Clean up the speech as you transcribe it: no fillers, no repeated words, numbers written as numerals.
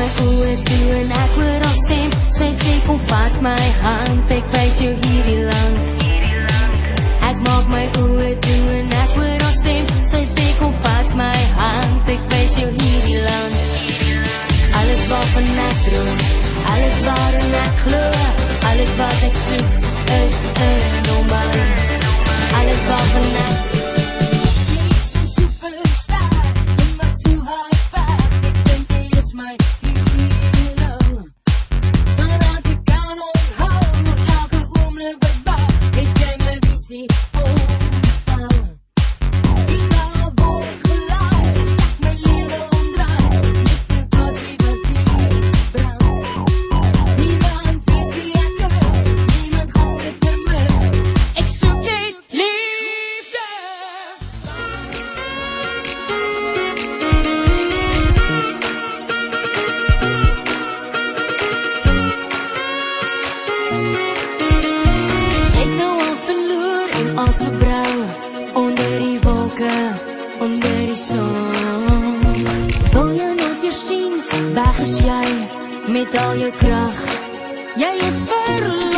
my oë toe en ek hoor haar stem. Sy sê kom vat my hand, ek wys jou hierdie land. Ek maak my oë toe en ek hoor haar stem. Sy sê kom vat my hand, ek wys jou hierdie land. Alles waarvan ek droom, alles waarin ek glo, alles wat ek soek is in hom. Alles waarvan ek als we brouw, onder die wolken, onder die zon. Wil je nooit weer zien, waar is jij, met al je kracht. Jij is verloren.